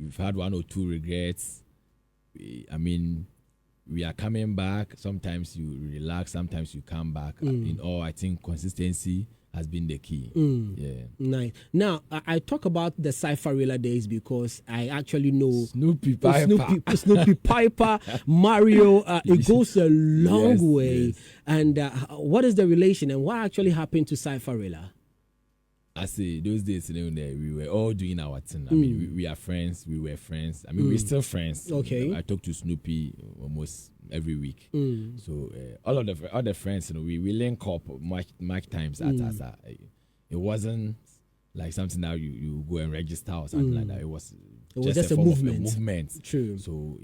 we've had one or two regrets. We are coming back. Sometimes you relax, sometimes you come back. In all, I think consistency has been the key. Yeah. Nice. Now, I talk about the Cypherilla days because I actually know Snoopy Piper, Mario. It goes a long way. Yes. And what is the relation and what actually happened to Cypherilla? I say those days, we were all doing our thing. I mean, we are friends. We were friends. I mean, we're still friends. Okay. I talk to Snoopy almost every week. So all the friends, we link up much times. It wasn't like something that you go and register or something like that. It was just a movement. True. So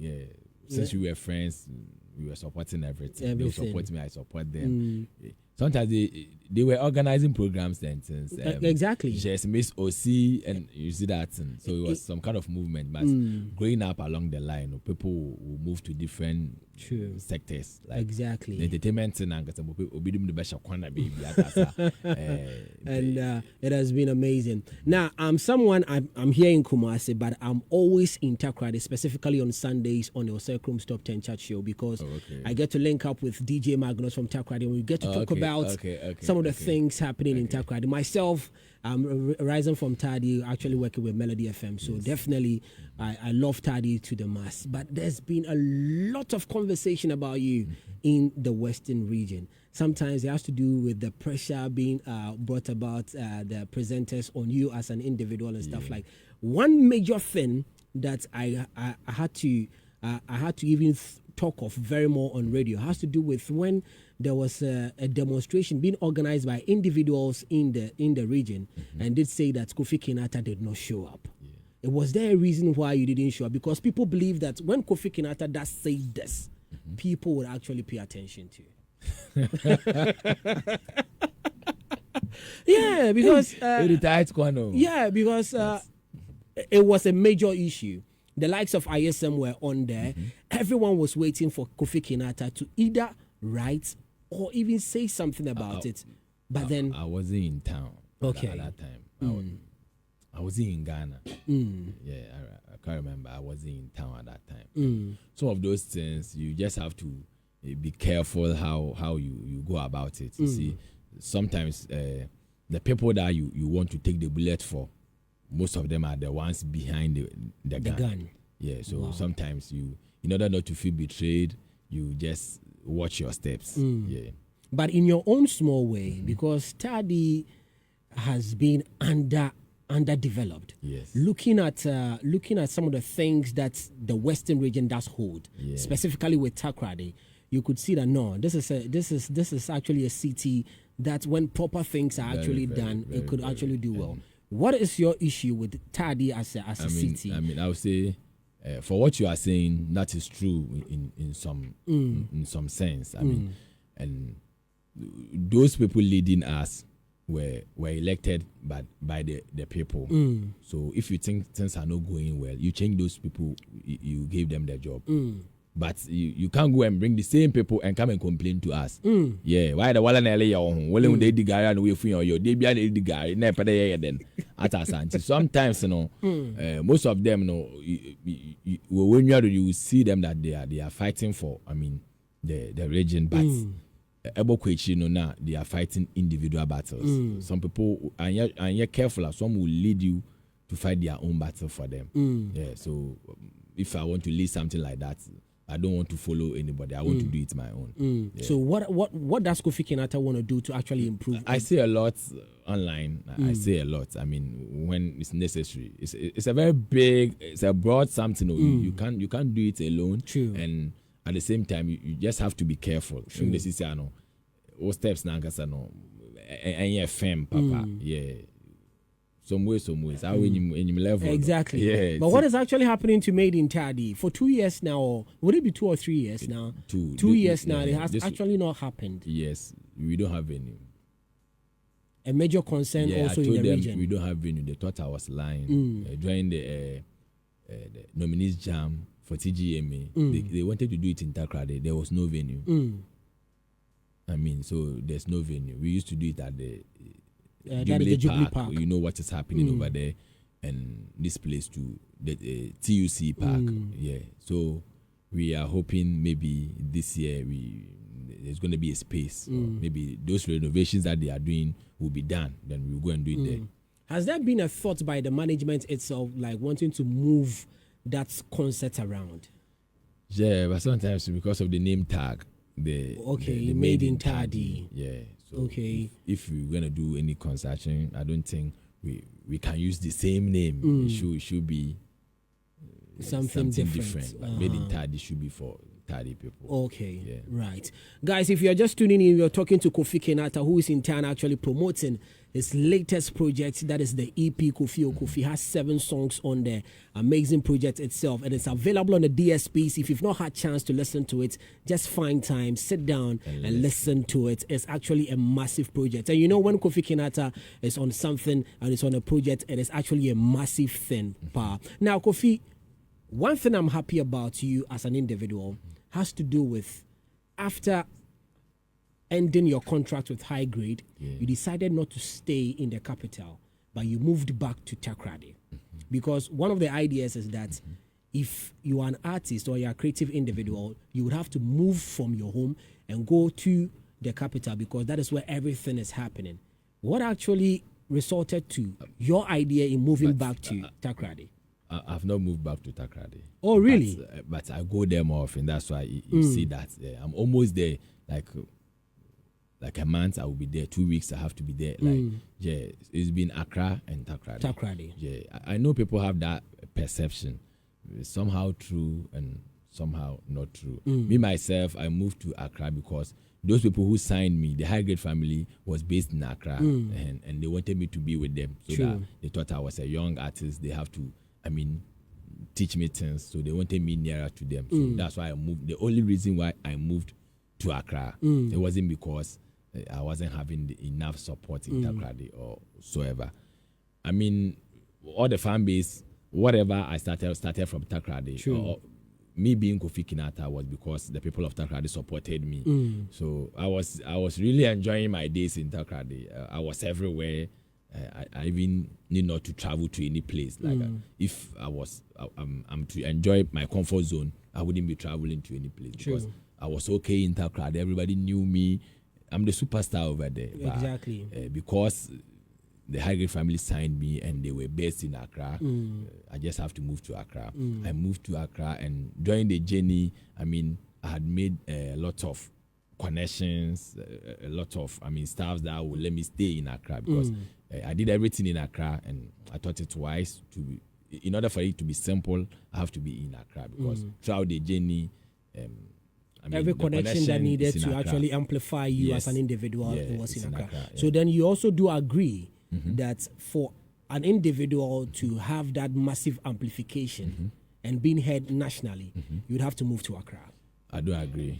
since we were friends, we were supporting everything. They support me, I support them. Sometimes they were organizing programs then since exactly. Just Miss OC and you see that, and so it was some kind of movement. But growing up along the line, people will move to different sectors. Like exactly. The entertainment and it has been amazing. Now I'm here in Kumasi, but I'm always in Tarkwa, specifically on Sundays on the Osirkrum's Top 10 Chat Show because I get to link up with DJ Magnus from Tarkwa and we get to talk about some of the things happening in Tarkwa. Myself, I'm rising from Taadi, actually working with Melody FM. So definitely, I love Taadi to the mass. But there's been a lot of conversation about you in the Western region. Sometimes it has to do with the pressure being brought about the presenters on you as an individual and stuff like. One major thing that I had to even talk of very more on radio has to do with when there was a demonstration being organized by individuals in the region and did say that Kofi Kinata did not show up. Was there a reason why you didn't show up? Because people believe that when Kofi Kinata does say this, people would actually pay attention to. Because it was a major issue. The likes of ISM were on there. Everyone was waiting for Kofi Kinata to either write or even say something about it. But then I wasn't in town at that time. I was in Ghana. I can't remember. I wasn't in town at that time. Some of those things you just have to be careful how you go about it. You see, sometimes the people that you want to take the bullet for, most of them are the ones behind the gun. Yeah, so sometimes you, in order not to feel betrayed, you just watch your steps. Yeah. But in your own small way, because Taadi has been underdeveloped. Yes. Looking at some of the things that the Western region does hold, specifically with Tarkwa, you could see that this is actually a city that when proper things are actually done, it could actually do well. What is your issue with Taadi as a city? I would say, for what you are saying, that is true in some sense. And those people leading us were elected by the people. So if you think things are not going well, you change those people. You gave them their job. But you can't go and bring the same people and come and complain to us. Yeah, why the wala na ele ya ohun? Wale they the guy and we fun yo. They be the guy. Na pede ye then at Asante. Sometimes most of them when you see them that they are fighting for. The region, but now they are fighting individual battles. Some people and you're careful. Some will lead you to fight their own battle for them. Yeah. So if I want to lead something like that, I don't want to follow anybody. I want to do it my own. Yeah. So what does Kofi Kinata want to do to actually improve? I say a lot online. I say a lot. When it's necessary. It's a very big. It's a broad something. You can't do it alone. True. And at the same time, you just have to be careful. This is all steps now. And you're firm, Papa. Yeah. Some ways. How in level. Exactly. Yeah. But what is actually happening to Made in Taadi for 2 years now? Or would it be 2 or 3 years now? 2 years now. It has actually not happened. Yes. We don't have venue. A major concern also in the region. We don't have venue. They thought I was lying. During the nominees jam for TGMA, they wanted to do it in Tarkwa. There was no venue. So there's no venue. We used to do it at the Jubilee Park. You know what is happening over there. and this place to the TUC Park. Yeah, so we are hoping maybe this year there's going to be a space. Maybe those renovations that they are doing will be done. Then we'll go and do it there. Has there been a thought by the management itself, like wanting to move that concert around? Yeah, but sometimes because of the name tag, the made in Taadi. Yeah. So if we're gonna do any construction, I don't think we can use the same name. It should be something different. Made in Taadi should be for Taadi people. Right. Guys, if you're just tuning in, we're talking to Kofi Kenata, who is in town actually promoting his latest project. That is the EP Kofi. Kofi has 7 songs on there. Amazing project itself. And it's available on the DSPs. If you've not had a chance to listen to it, just find time, sit down and listen to it. It's actually a massive project. And you know, when Kofi Kenata is on something and it's on a project, it is actually a massive thing. Now, Kofi, one thing I'm happy about you as an individual has to do with after ending your contract with High Grade, you decided not to stay in the capital, but you moved back to Takrade. Because one of the ideas is that if you are an artist or you're a creative individual, you would have to move from your home and go to the capital because that is where everything is happening. What actually resulted to your idea in moving back to Takrade? I've not moved back to Takrade. Oh, really? But I go there more often. That's why you see that. I'm almost there. Like a month, I will be there. 2 weeks, I have to be there. It's been Accra and Takrade. Yeah, I know people have that perception. It's somehow true and somehow not true. Me, myself, I moved to Accra because those people who signed me, the High Grade family, was based in Accra. And they wanted me to be with them. So that they thought I was a young artist. They have to, teach me things. So they wanted me nearer to them. So that's why I moved. The only reason why I moved to Accra, it wasn't because I wasn't having enough support in Takrade or so ever. All the fan base, whatever I started from Takrade. Or me being Kofi Kenata was because the people of Takrade supported me. So I was really enjoying my days in Takrade. I was everywhere. I even need not to travel to any place. If I'm to enjoy my comfort zone, I wouldn't be traveling to any place because I was okay in Takrade. Everybody knew me. I'm the superstar over there. Exactly. Because the High Grade family signed me and they were based in Accra, I just have to move to Accra. I moved to Accra, and during the journey, I had made a lot of connections, a lot of staff that would let me stay in Accra because I did everything in Accra, and I thought it wise to be, in order for it to be simple, I have to be in Accra because throughout the journey, every connection that needed to actually amplify you as an individual was in Accra. So then you also do agree that for an individual to have that massive amplification and being heard nationally, you'd have to move to Accra. I do agree.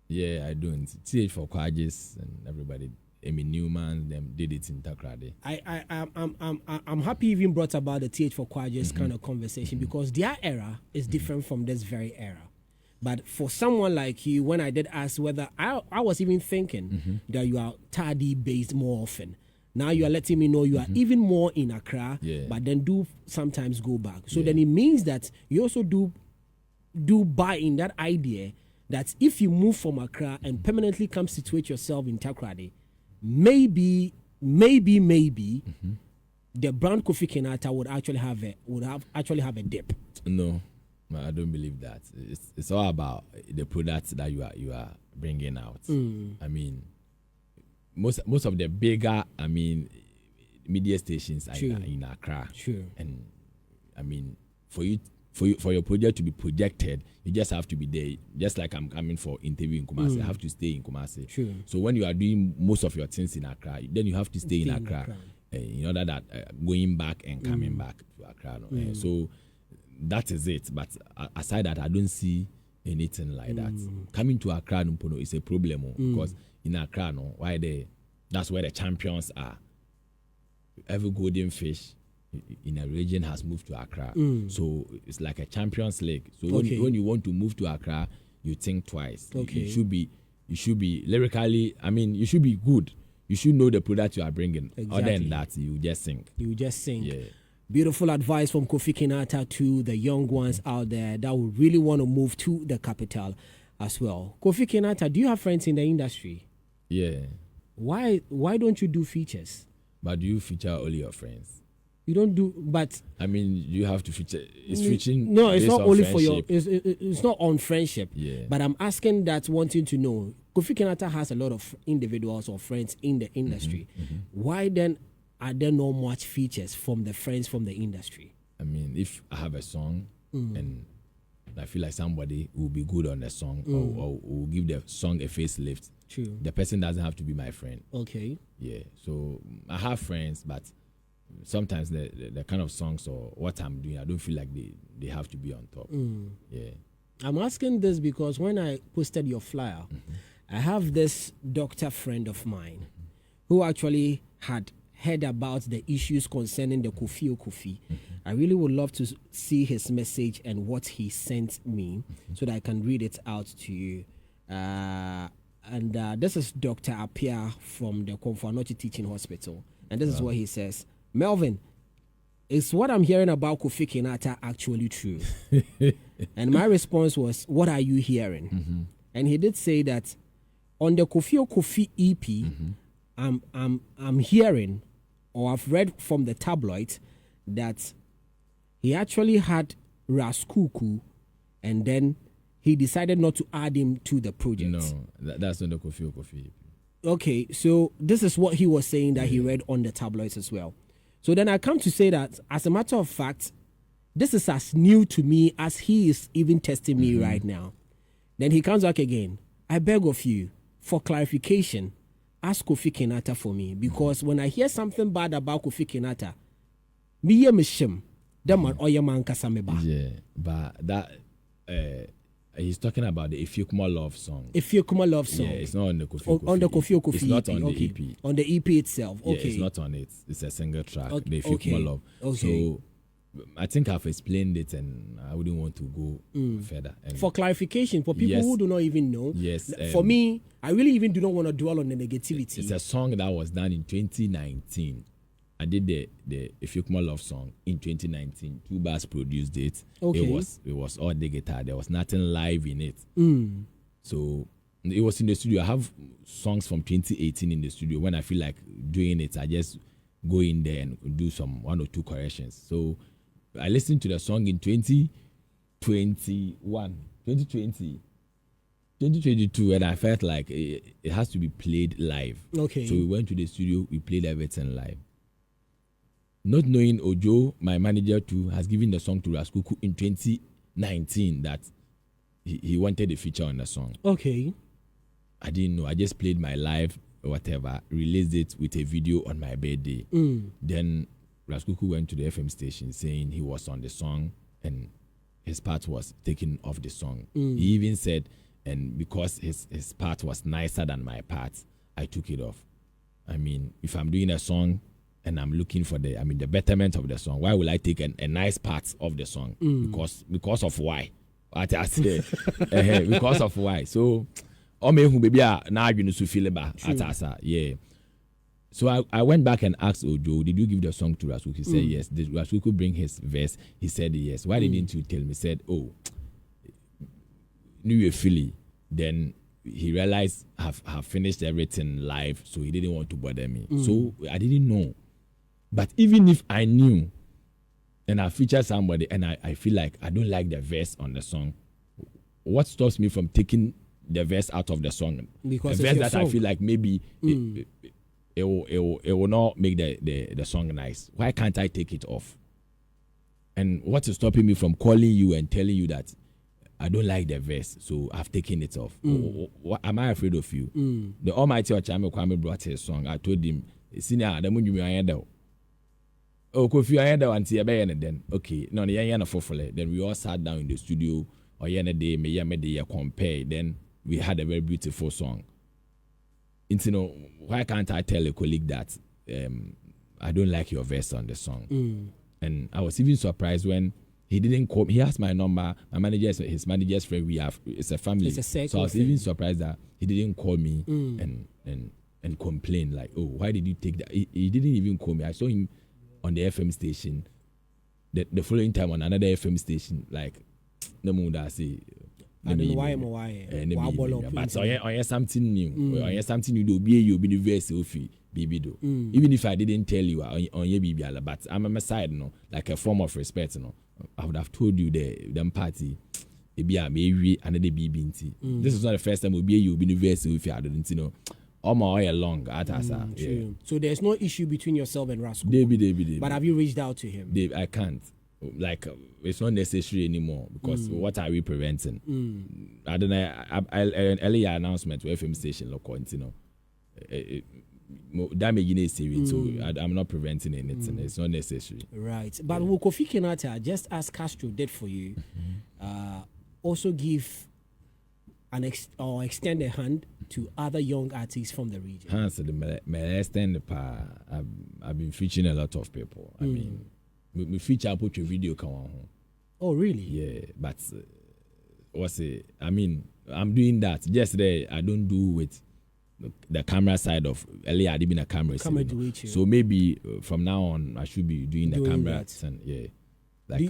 Yeah, I do. TH for Kwajes and everybody. Newman, them did it in Takrade. I'm happy you even brought about the TH for Kwajes kind of conversation because their era is different from this very era. But for someone like you, when I did ask whether I was even thinking that you are Taadi based more often. Now you are letting me know you are even more in Accra, but then do sometimes go back. So then it means that you also do buy in that idea that if you move from Accra and permanently come situate yourself in Takrade, maybe the brand Kofi Kenata would actually have a dip. No, I don't believe that. It's all about the products that you are bringing out. Most of the bigger media stations are in Accra. And for your project to be projected, you just have to be there. Just like I'm coming for interview in Kumasi, I have to stay in Kumasi. So when you are doing most of your things in Accra, then you have to stay in Accra in order that going back and coming back to Accra. So that is it. But aside that, I don't see anything like that. Coming to Accra is a problem because in Accra, that's where the champions are. Every golden fish in a region has moved to Accra. So it's like a Champions League. So when you want to move to Accra, you think twice. You should be lyrically, you should be good you should know the product you are bringing. Exactly. Other than that, you just sing. Yeah. Beautiful advice from Kofi Kinata to the young ones out there that would really want to move to the capital as well. Kofi Kinata, do you have friends in the industry? Yeah. Why don't you do features? But do you feature only your friends? You don't do, but I mean, you have to feature. It's featuring. No, it's not only friendship. for your. It's not on friendship. Yeah. But I'm asking that, wanting to know. Kofi Kinata has a lot of individuals or friends in the industry. Why then are there not much features from the friends from the industry? I mean, if I have a song and I feel like somebody will be good on the song or will give the song a facelift, True. the person doesn't have to be my friend. Okay. Yeah. So I have friends, but sometimes the kind of songs or what I'm doing, I don't feel like they have to be on top. Yeah. I'm asking this because when I posted your flyer, I have this doctor friend of mine who actually had heard about the issues concerning the Kofi. I really would love to see his message and what he sent me so that I can read it out to you. This is Dr. Apia from the Komfanochi Teaching Hospital. And this is what he says. Melvin, is what I'm hearing about Kofi Kinata actually true? And my response was, what are you hearing? And he did say that on the Kofi EP, I'm hearing, or I've read from the tabloid, that he actually had Kuuku, and then he decided not to add him to the project. No, that's not the Kofi EP. Okay, so this is what he was saying that he read on the tabloids as well. So then I come to say that, as a matter of fact, this is as new to me as he is even testing me right now. Then he comes back again. I beg of you, for clarification, ask Kofi Kinata for me. Because when I hear something bad about Kofi Kinata, me mishim, man oyaman kasameba. Yeah, but that he's talking about the Ifyukuma Love song. Ifyukuma Love song. Yeah, it's not on the Kofi. On the Kofi. It's not on the EP. On the EP itself. Okay. Yeah, it's not on it. It's a single track. Okay. The Ifyukuma Love. Okay. So I think I've explained it, and I wouldn't want to go further. And for clarification, for people who do not even know, yes, for me, I really even do not want to dwell on the negativity. It's a song that was done in 2019. I did the Ifyukuma Love song in 2019. Two Bars produced it. Okay. It was all the guitar. There was nothing live in it. So it was in the studio. I have songs from 2018 in the studio. When I feel like doing it, I just go in there and do some 1 or 2 corrections. So I listened to the song in 2020, 2022, and I felt like it has to be played live. Okay. So we went to the studio, we played everything live. Not knowing Ojo, my manager too, has given the song to Kuuku in 2019 that he wanted a feature on the song. Okay. I didn't know. I just played my live, whatever, released it with a video on my birthday. Then Kuuku went to the FM station saying he was on the song and his part was taken off the song. He even said, and because his part was nicer than my part, I took it off. I mean, if I'm doing a song and I'm looking for the betterment of the song, why will I take a nice part of the song? Because of why? What I say, because of why? So, yeah. So I went back and asked Ojo, did you give the song to Kuuku? He said yes. Did Kuuku bring his verse? He said yes. Why didn't you tell me? He said, oh, New Year Philly. Then he realized I've finished everything live, so he didn't want to bother me. So I didn't know. But even if I knew and I featured somebody and I feel like I don't like the verse on the song, what stops me from taking the verse out of the song? Because the verse that I feel like maybe it will not make the song nice. Why can't I take it off? And what is stopping me from calling you and telling you that I don't like the verse, so I've taken it off? What, am I afraid of you? The Almighty Ochame Kwame brought his song. I told him, "Senior, the moon you are oh, Kofi, I had one tea, and then okay, no, the yana for then we all sat down in the studio, or yana day, me yamade compare. Then we had a very beautiful song. You know, why can't I tell a colleague that I don't like your verse on the song? And I was even surprised when he didn't call. He asked my number. My manager is his manager's friend. It's a family. It's a so I was even surprised that he didn't call me and and complain like, oh, why did you take that? He didn't even call me. I saw him on the FM station. The following time on another FM station, like, no more that I say. I don't know why. But I something new. I something new. You'll be the verse of baby do. Even if I didn't tell you on your baby, but I'm on my side, no, like a form of respect, no. I would have told you them party. Be a maybe another baby. This is not the first time you'll be the verse of I didn't know. All my way along at yeah. So there's no issue between yourself and Rascal. David. But have you reached out to him? Dave, I can't. Like it's not necessary anymore because what are we preventing? I don't know. An earlier announcement to FM station local, damage in a series, so I'm not preventing anything. It's not necessary. Right, but Kofi Kenata, just as Castro did for you, also give an extend a hand to other young artists from the region. I've been featuring a lot of people. I mean, we feature I put your video come on. Oh really? Yeah, but I mean, I'm doing that. Yesterday I don't do with the camera side of earlier I did been a camera. So maybe from now on I should be doing the camera and yeah. Like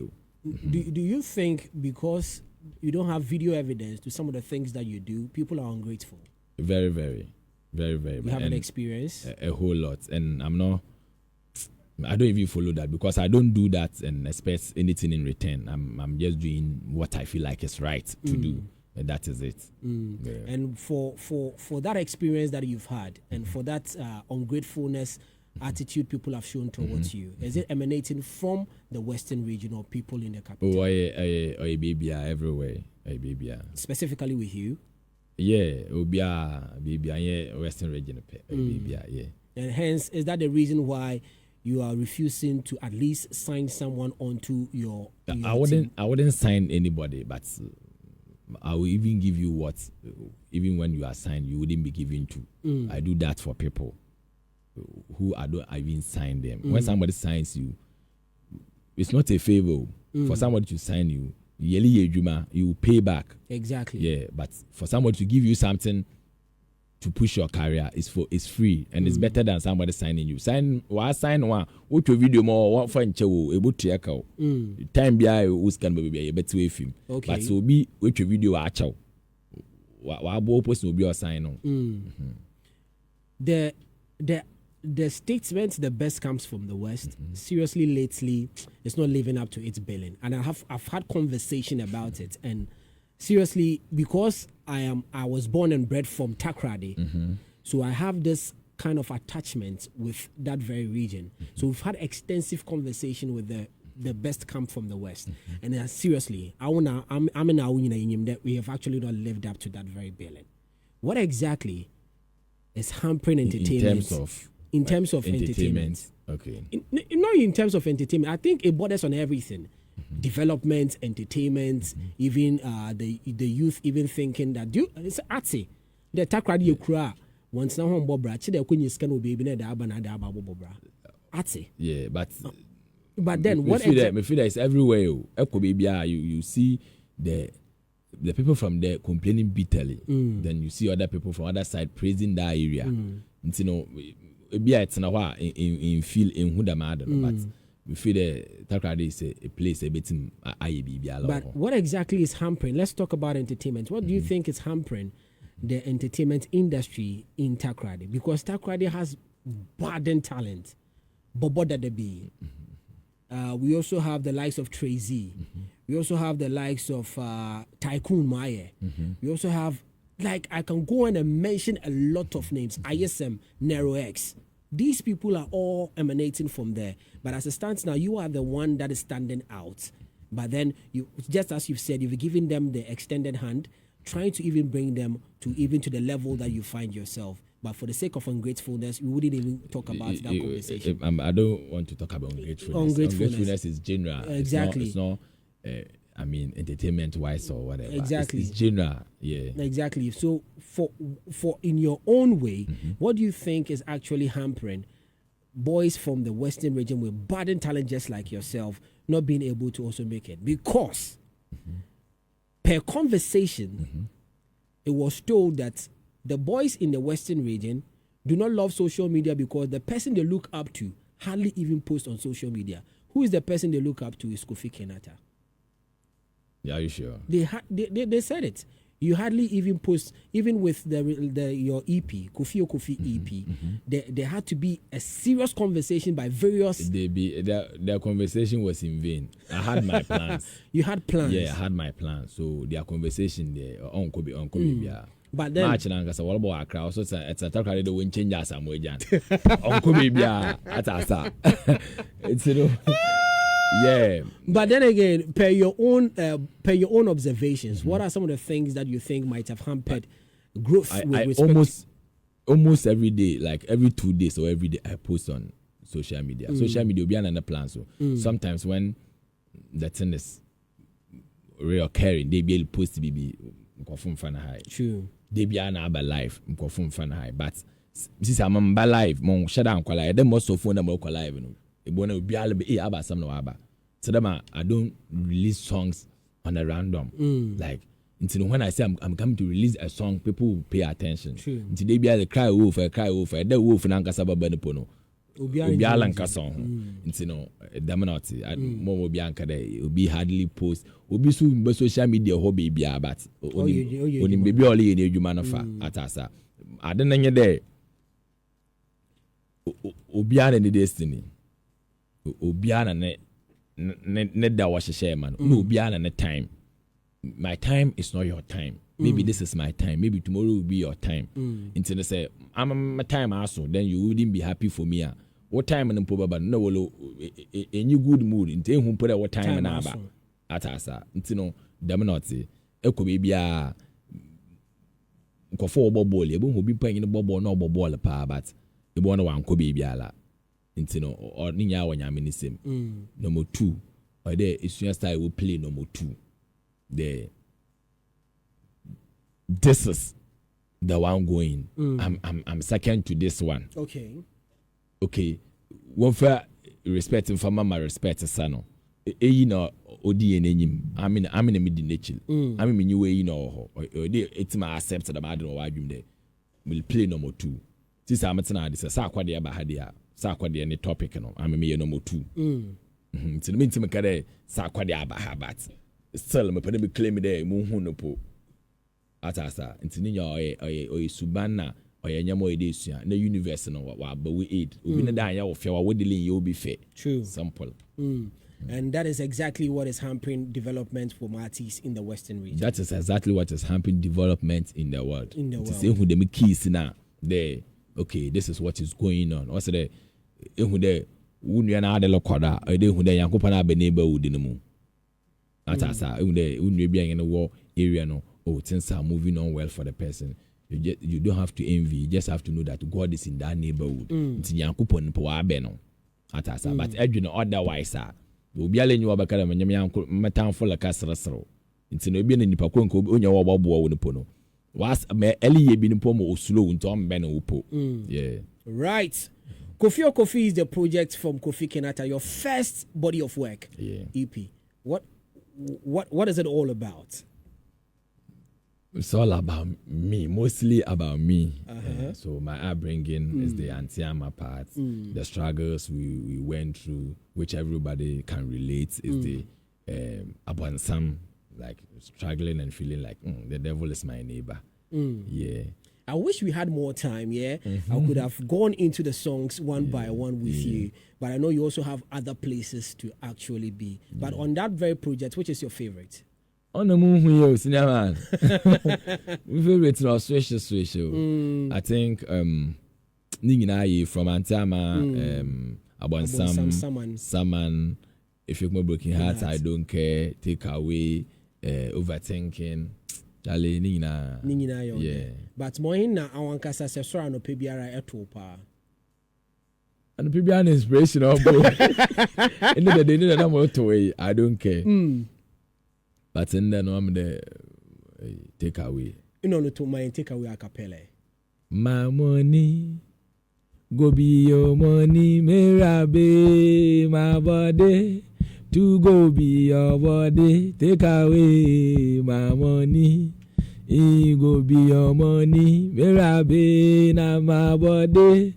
do you think because you don't have video evidence to some of the things that you do, people are ungrateful? Very, very. You have an experience? A whole lot. And I don't even follow that because I don't do that and expect anything in return. I'm just doing what I feel like is right to do. And that is it. Yeah. And for that experience that you've had and for that ungratefulness attitude people have shown towards you, is it emanating from the Western region or people in the capital? Oh, baby, everywhere. Baby. Specifically with you? Yeah, baby, Western region. Baby, yeah. And hence, is that the reason why you are refusing to at least sign someone onto your I wouldn't sign anybody, but I will even give you what, even when you are signed, you wouldn't be given to. I do that for people who I even sign them. When somebody signs you, it's not a favor. For somebody to sign you, you pay back. Exactly. Yeah, but for somebody to give you something to push your career, it's free and it's better than somebody signing you. Sign one. What your video more one for able to check out. Time be who's can be a better way film. Okay. But so be what your video watch out. What person will be your sign on. The statement the best comes from the West. Seriously, lately, it's not living up to its billing, and I've had conversation about it. And seriously, because I was born and bred from Takrade, so I have this kind of attachment with that very region. So we've had extensive conversation with the best come from the West, and seriously, I'm in that we have actually not lived up to that very billing. What exactly is hampering entertainment? In terms of entertainment. Okay. Not in terms of entertainment. I think it borders on everything. Development, entertainment, even the youth even thinking that it's artsy. The Takradi Accra once now home bobra. Chide kwenye scan will be na da aba bobra. Artsy. Yeah, but then what exactly? Me feel that it's everywhere. You see the people from there complaining bitterly. Then you see other people from other side praising that area. You know, it's not in feel in who the matter, but we feel that Takrade is a place a bit But what exactly is hampering? Let's talk about entertainment. What do you think is hampering the entertainment industry in Takrade? Because Takrade has budding talent. Bobo Dadebi. We also have the likes of Tracy. We also have the likes of Tycoon Maya. We also have, like, I can go on and mention a lot of names. ISM, Nero X. These people are all emanating from there. But as it stands now, you are the one that is standing out. But then, you, just as you've said, you've given them the extended hand, trying to even bring them to the level that you find yourself. But for the sake of ungratefulness, we wouldn't even talk about that conversation. I don't want to talk about ungratefulness. Ungratefulness is general. Exactly. It's not I mean, entertainment-wise or whatever. Exactly. It's general, yeah. Exactly. So, for in your own way, what do you think is actually hampering boys from the Western region with budding talent just like yourself not being able to also make it? Because per conversation, it was told that the boys in the Western region do not love social media because the person they look up to hardly even post on social media. Who is the person they look up to is Kofi Kenyatta. Yeah, are you sure? They said it. You hardly even post, even with your EP, Kofi EP. There had to be a serious conversation by various. Their conversation was in vain. I had my plans. You had plans. Yeah, I had my plans. So their conversation there on Kobe, yeah. But then, March and Angasa, what about Accra? So it's a Tarkwa. They won't change us some way, Jan. On Kobe, yeah, that's us. It's yeah. But then again, per your own observations, what are some of the things that you think might have hampered growth? I almost every day, like every 2 days or every day, I post on social media. Social media will be another plan. So sometimes when the thing is reoccurring, they be able to post BB. True. They be an aba live. But since I'm live, mon shut down. The most of phone number live. Will be aba some no aba. So I don't release songs on a random. Like until when I say I'm coming to release a song, people will pay attention. True. Until they be able to cry wolf. The wolf and Ankasaba Benepono. Obi alanka song. Until no, Damanati. More will be anchored. Will be hardly post. Obi so social media hobby be but only baby only in you man of atasa. I don't know there. Obiana the destiny. Obiana ne da was a share man. No Obiana ne time. My time is not your time. Maybe this is my time. Maybe tomorrow will be your time. Until they say I'm my time also, then you wouldn't be happy for me. What time and probably no a new good mood until who put what time and aba atasa. Until no damanoti. Eko baby Kofo bobble, you won't be playing in the bubble no bubble pa, but the one one could be ala. Intino or Ninya when I'm in the same. Number 2, or there is just I will play number 2. There. This is the one going. I'm second to this one. Okay. One for respecting for mama respect son. You know, odi enyim. I'm in a mid nature. I'm in you way, you know, or it's my accept that I don't know why you there. Will play number 2. This I'm this is Sakwa de Abahadia. Sakwa de any topic, no. I'm a number 2. To the mean to make a Sakwa de Abahabat. Still, I'm a penny claim there, Muhunopo. Atasa, into Nina or Subana or Yamo Edisia, the universe, no, but we eat. We didn't die of your wedding, you'll be fair. True. Simple. And that is exactly what is hampering development for artists in the Western region. That is exactly what is hampering development in the world. To say who the keys now, there. Okay, this is what is going on. What's the who there? Who you are the locoda? Or they who they are Kupana be neighborhood in the moon. That's who they who you be in the war area. No, oh, things are moving on well for the person. You don't have to envy. You just have to know that God is in that neighborhood. It's Yankupon Poabeno. Atasa, but Edwin otherwise, Obi ala nyi wabakara manyam yanko metamfo la kasrasro nti no obi na nipa kwanko onya wababo wo nipo no was me eliye bi nipo mo oslo nto mbe na upo. Yeah, right. Kofi is the project from Kofi Kenyatta, your first body of work. EP. What is it all about? It's all about me, mostly about me. So my upbringing is the Antiama part, the struggles we went through, which everybody can relate, is the about some like struggling and feeling like the devil is my neighbor. Yeah. I wish we had more time, I could have gone into the songs one by one with you, but I know you also have other places to actually be. But on that very project, which is your favorite? On the moon, we senior man. My favorite is Switch. I think Ninginayi from Antama, about Saman. If you're broken hearts, I don't care. Take away, overthinking. Charlie Nina. Yeah. But Mohina, I want Casa Sessora no PBR at Topa. And the PBR inspirational. In the day, I'm out away. I don't care. But in the norm, the take away. You know, to my take away a cappella. My money, go be your money, merabe, my body, to go be your body, take away my money. It go be your money. Mirabe na my body.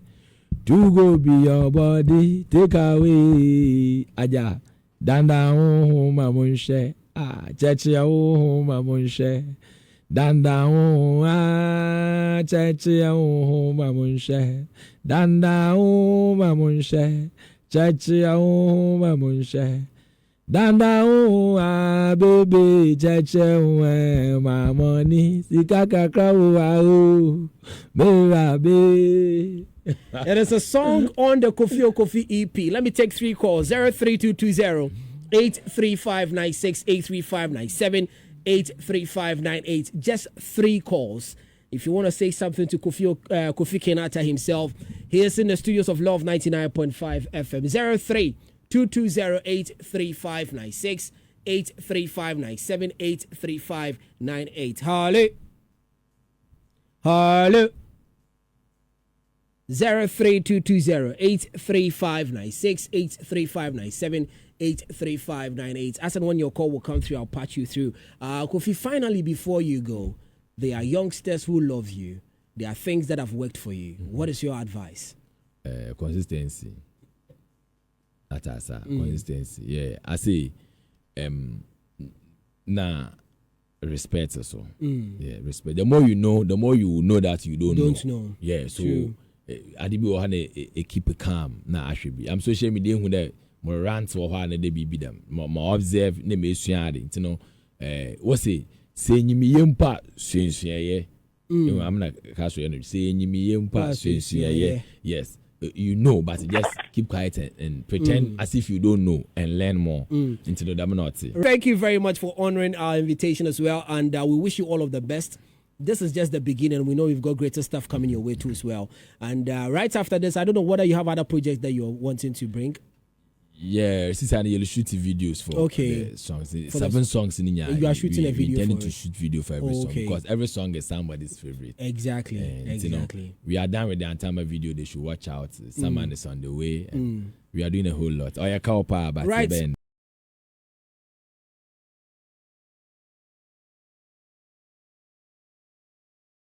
To go be your body. Take away. Aja. Danda mamunshe. Chechi mamunshe. Danda chechi mamunshe. Danda mamunshe. Chechi mamunshe. Danda baby cheche my money. Sikaka krawu merabe. It is a song on the Kofi EP. Let me take 3 calls. 03220 83596 83597 83598. Just 3 calls. If you want to say something to Kofi Kenata himself, he is in the studios of Love 99.5 FM. 03220 83596 83597 83598. Hello. 03220 83596 83597 83598. As and when your call will come through, I'll patch you through. Kofi, finally, before you go, there are youngsters who love you. There are things that have worked for you. Mm-hmm. What is your advice? Consistency. That's consistency. Yeah, I say, respect also. Yeah, respect. The more you know, the more you know that you don't know. Yeah, so. True. Adibi wo ha na keep calm na ahwebi am social media hu that mo rant wo ha na de bibi dem mo observe na me suade nti no wo say nyimiye mpa suensuaye am na ka so no say nyimiye mpa suensuaye. Yes, you know, but just keep quiet and pretend as if you don't know and learn more into the dominancy. Thank you very much for honoring our invitation as well, and we wish you all of the best. This is just the beginning. We know we've got greater stuff coming your way too as well. And right after this, I don't know whether you have other projects that you're wanting to bring. Yeah, you'll shoot videos for the songs. 7 songs in India. You are shooting a video. We intending to shoot video for every song because every song is somebody's favorite. Exactly. You know, we are done with the Antama video. They should watch out. Someone is on the way. And we are doing a whole lot. Oh, yeah, right.